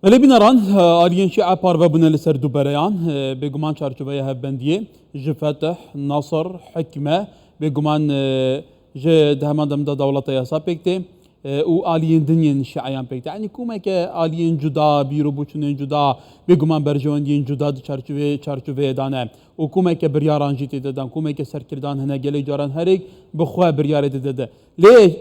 ولی بینران آلیان شیعه پارو بنا لسر دو برایان بگمان چارچوبه هفبندیه جفتح ناصر حکمه بگمان جه دهمان دم دولت یاسا پکته او آلیان دنیان شیعیان پکته یعنی کومه که آلیان جدا بیرو بچونن جدا بگمان برجواندین جدا دو چارچوبه دانه و کومه که بریاران جیتی دادن کومه که سرکردان هنه گلی جاران هریک بخواه بریاره داده لی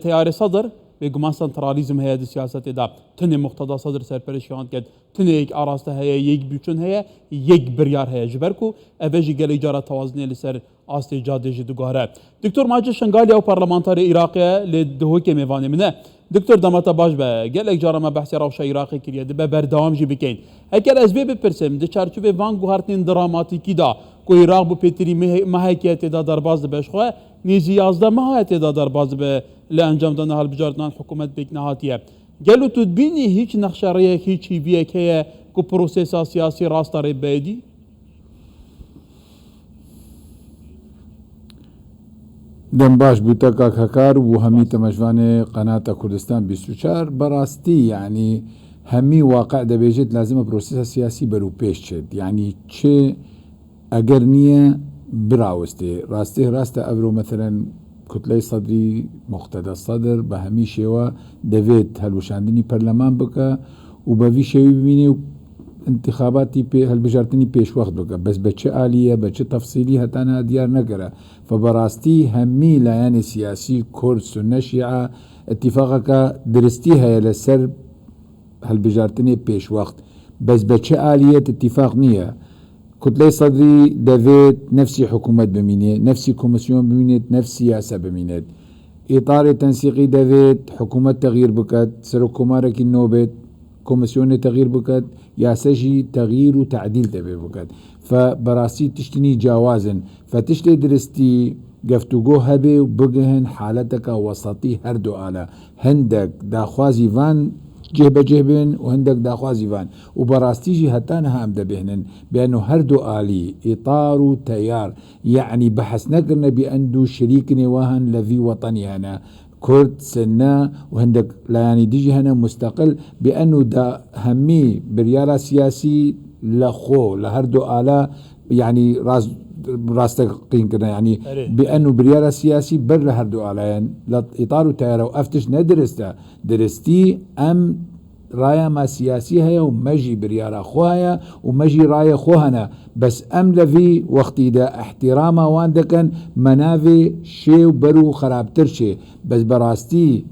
تیار صدر بگمان سنترالیزم هي السياسة دا تني مقتضى صدر سرپرشان كد تني يك آراسته هي يك بيچون هي يك بريار هي جبركو اوجي گل اجاره توازنه لسر آسته جاده جدوگاره دکتر ماجد شنگالی او پارلمانتاری عراقیه لدهوکی میوانه منه دکتر دمتا باش به گل اجاره ما بحث روش عراقی کریه ده بردوام جی بکین هکر از بی بپرسم ده چارچوبه وان گوهرتین دراماتیکی دا کو عراق بو پیتری محاکیت دا درباز بشخواه نیزی یازده محاکیت دا درباز به لانجام دادن هال بجاردن حکومت بیک نهاتیه گلو تدبینی هیچ نقشه‌ریه هیچ چیزیه که کو پروسس سیاسی راست داره بیدی دم باش بوتا کاکار و همی تمجوان قناة کردستان 24 براستی یعنی همی واقع دبیجت لازم پروسس سیاسی برو پیش شد یعنی چه اگر نیه براوسته راسته ابرو مثلا كتلة صدري مقتدى الصدر بهمي شوا دفيت هلوشاندني برلمان بكا وبفي شوي بميني انتخاباتي هالبجارتني بيش وقت بكا بس بچه آلية بچه تفصيلي هتانا ديار نقرا فبراستي همي لياني سياسي كرد سنة شيعة اتفاقك درستيها لسر هالبجارتني بيش وقت بس بچه آلية اتفاق نية كتلة صدري دافيت نفسي حكومة بمينة نفسي كوميسيون بمينة نفسي سياسة بمينة إطار تنسيقي دافيت حكومة تغيير بكت سرو كمارك النوبت كوميسيون تغيير بكت ياسجي تغيير وتعديل دافي بكت فبراسي تشتني جوازن فتشتي درستي گفتگو هبه و بگهن حالتك وسطي هردو آلا هندك داخوازي فان جهبن وهندك داخوازي فان وبراستيجي هتانها هم دبهنن بأنه هردو آلي إطار تيار يعني بحث نقرنا بأندو شريك نواهن لفي وطني هنا كرد سنة وهندك لا يعني ديجي هنا مستقل بأنه دا همي بريارة سياسي لخو لهردو آلا يعني راستقين كنا يعني بأنه بريارة سياسي بر هردو آلين إطار تيار وأفتش ندرسته درستي أم رايا ما سياسي هيا ومجي بريارة خوها ومجي رايا خوهنا بس أم لفي وقت دا احتراما واندكن منافي شي وبرو خرابتر شي بس براستي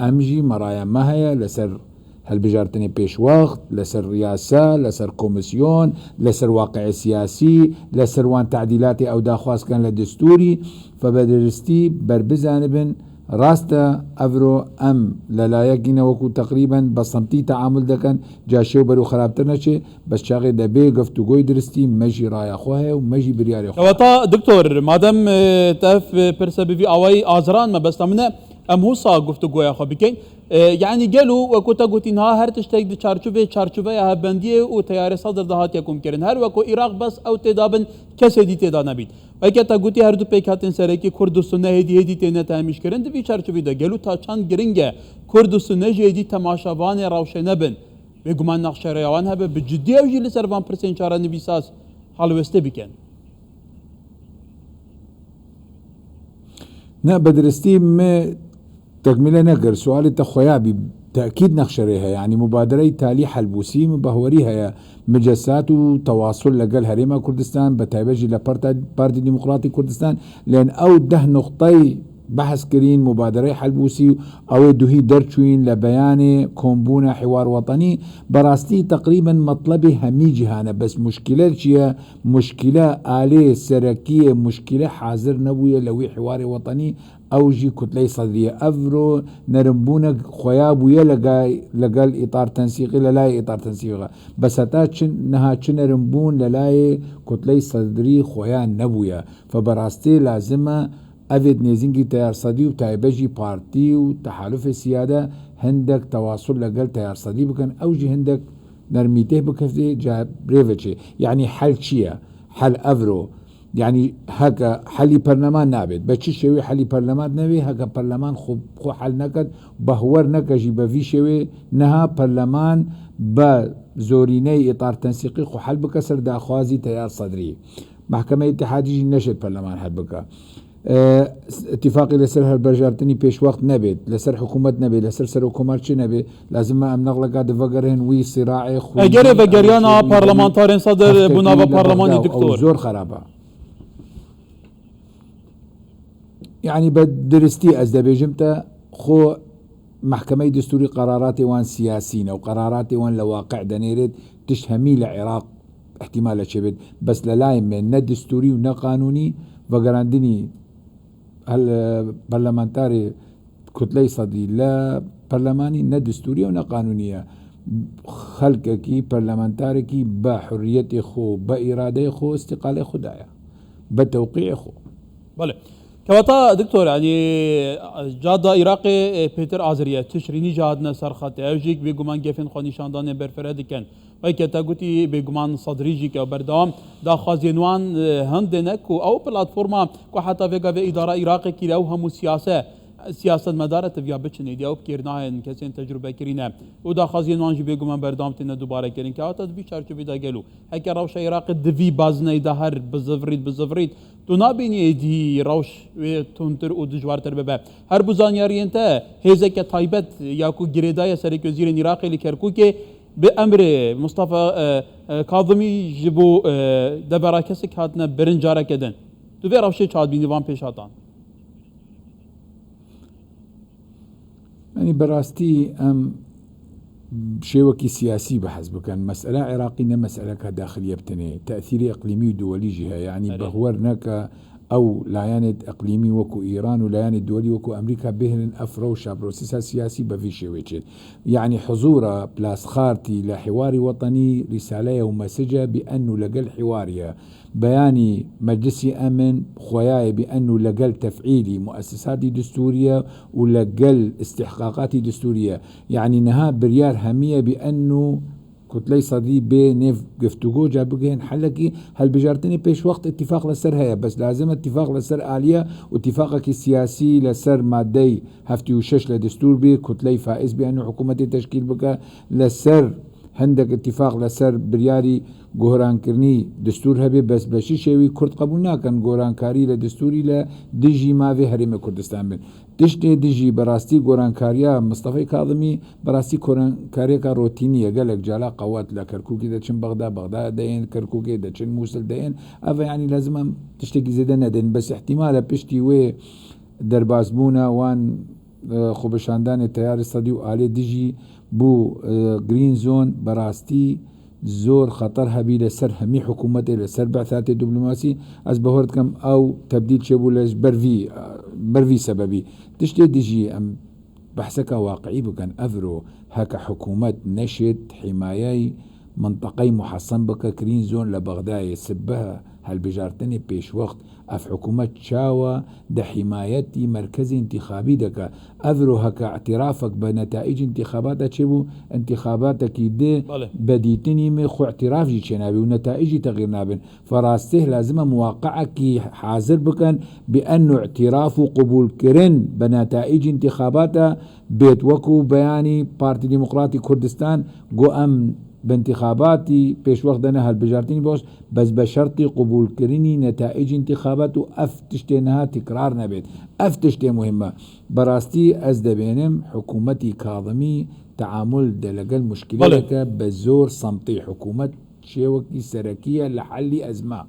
أمجي مرايا ما هيا لسر هالبجارتني بيش وقت لسر رياسة لسر كوميسيون لسر واقع سياسي لسر وان تعديلاتي أو داخواز كان لدستوري فبدرستي بربزانبن راستا افرو ام للايقين وكو تقريبا بصمتي تعامل دكن جاشيو برو خرابترنا شي بس شاغي دبي گفتگوی درستي مجي رايا خوها ومجي برياري خوها وطا دكتور مادام تف برسبي في اوي ازران ما بس تمنى ام هو صا گفتگوی خو بكين يعني قالوا وكو تاغوتينها هر تشتاق دي چارچوبه ها بنديه و تيار صدر دهات يكم كرن هر وكو عراق بس او تدابن كسدي تدا نبيت اگه تاغوتي هر دو پیکاتن سره کی کردستان هدی تنه تامش کرن دی چارچوبه دا گلو تا چند گرنگه کردستان جدی تماشاوان روشنه بن و گمان نقشه روان هبه بجدی او جلی سر 1% چاره نویساس حلوسته بکن نا بدرستي ما تكمله نقر سؤال تخويابي تأكيد نخشريها يعني مبادرة تالي حلبوسي مبهوريها مجسات وتواصل لقل هريمة كردستان بتايبجي لبارتي ديمقراطي كردستان لأن أو ده نقطي بحث كرين مبادرة حلبوسي أو دهي درچوين لبيان كومبونا حوار وطني براستي تقريبا مطلبي هميجي هانا بس مشكلة شيا مشكلة آلية سركية مشكلة حاضر نبوية لوي حوار وطني أو جي كتلة صدرية أفرو نرمبونا خوياب ويا لقال إطار تنسيقي للاي إطار تنسيقي بس هتا نها نرمبون للاي كتلة صدري خويا نبويا فبراستي لازمة أفيد نيزنجي تيار صدي وتايبجي بارتي وتحالف السيادة هندك تواصل لقال تيار صدي بكن أوجي هندك نرميته بكفتي جاب بريفتشي يعني حل شيا حل أفرو يعني هكا حلي برلمان نابد بچی شوی حلی پرلمان نوی هكا پرلمان خو حل نکد بهور نکجی بفی شوی نها پرلمان با زورینه اطار تنسیقی خو حل بك سر داخوازی تیار صدری محكمة اتحادی نشد پرلمان حل بك اتفاقی لسر هالبرجارتنی پیش وقت نبید لسر حکومت نبید لسر سر حکومت چی نبید لازم ما ام نغلقا دفقرهن وی صراع خوی اگر بگریانا پارلمانتارین صدر بناو پارلمانی او دکتور زور خرابه يعني بدرستي از دبيجمتا خو محكمة دستوري قراراتي وان سياسيين او قراراتي وان لواقع دنيرد تشهمي لعراق احتمال شبد بس للايم من نا دستوري ونا قانوني وقراندني البرلمانتاري كتلي صدي لا برلماني نا دستوري ونا قانونية خلقكي برلمانتاركي بحريتي خو بإرادة خو استقالة خو دايا بتوقيع خو بله كواتا دكتور يعني جادا عراقي بيتر آزريا تشريني جادنا سرخات اوجيك بيگومان گفن خو نشاندان برفرد كن ويكا تاگوتي بيگومان صدريجي که بردام دا خازينوان هندنك او بلاتفورما كو حتى فيگا في اداره عراقي كي او هم سياسة مدارة تبيا بچني دي او بكيرناهن كسين تجربة كرينا ودا خازينوان جي بيگومان بردام تنا دوباره كرين كواتا دبي چارچو بيدا گلو هكا روش عراق دفي بازني دهر بزفريد تو نابینی دی روش و تونتر و دجوارتر ببه هر بزانیاری انت هزه که تایبت یا کو گریدای سرک وزیر عراق لیکرکو که به امر مصطفى کاظمی جبو دبرا کسی که هاتنا برنجاره کدن تو به روش چاد بینی وان پیش هاتان يعني براستي ام شيوكي سياسي بحسب كان مسألة عراقية مسألة داخلية بتني تأثير إقليمي ودولي جهة يعني بهورناك أو لايانت إقليمي وكو إيران ولايانت دولي وكو أمريكا بهن أفروشا بروسيسا سياسي بفي شيوكي يعني حضور بلاس خارتي لحواري وطني رسالة ومسجة بأنه لقل حوارية بياني مجلسي أمن خوياي بأنه لقل تفعيلي مؤسساتي دستورية ولقل استحقاقاتي دستورية يعني نها بريار همية بأنه كتلي صدي بنيف قفتوغو جابوكين حلقي هل بجارتني بيش وقت اتفاق لسر هيا بس لازم اتفاق لسر آلية واتفاقك السياسي لسر مادي هفتي وشش لدستور بي كتلي فائز بأنه حكومتي تشكيل بك لسر هندك اتفاق لسر برياري گۆران كرني دستور هبه بس بشي شوي كرد قبول ناكن گۆران كاري لدستوري لدجي ماوي هرم كردستان بن تشتي دجي براستي گۆران كاريا مصطفى كاظمي براستي گۆران كاريا روتينية قالك جالا قوات لكركوكي دا چن بغداد دين كركوكي دا چن موصل دين افا يعني لازم تشتكي زيدا ندين بس احتمال بشتي وي دربازبونا وان خوبشاندان تيار الصدي وآلي دجي بو جرين زون براستي زور خطر هبي لسر همي حكومتي لسر بعثات دبلوماسي از بهورد كم او تبديل شبو لش برفي سببي تشتي ديجي ام بحثك واقعي بكن اذرو هكا حكومات نشد حماية منطقي محصن بك كرين زون لبغداد سبها هالبجارتني بيش وقت اف حكومة شاوة ده حمايتي مركزي انتخابي دكا اذرو هكا اعترافك بنتائج انتخاباتك شبو انتخاباتك دي بديتني مخو اعتراف جي شنابي ونتائجي تغيير نابن فراسته لازم مواقعك حاضر بكن بانه اعتراف وقبول كرن بنتائج انتخاباته بيت وكو بياني بارتي ديمقراطي كردستان قو ام بانتخاباتي بيش وقت انا هالبجارتيني بوش بس بشرطي قبول كريني نتائج انتخابات وافتشتينها تكرار نبيت افتشتي مهمة براستي ازدبينم حكومتي كاظمي تعامل دلقل مشكلتك بزور صمتي حكومة شيوكي سركية لحل ازمة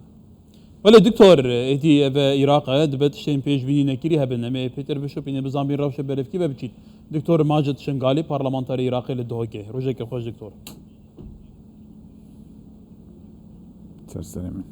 ولی دکتر ایتی به عراق دبت شتیم پیش بینی نکری هبن اما پیتر بشو پینه بزنبین روش برفکی ببچید دکتر ماجد شنگالی پارلمانتاری عراقی لدهوکه روزه که خوش دکتر سلام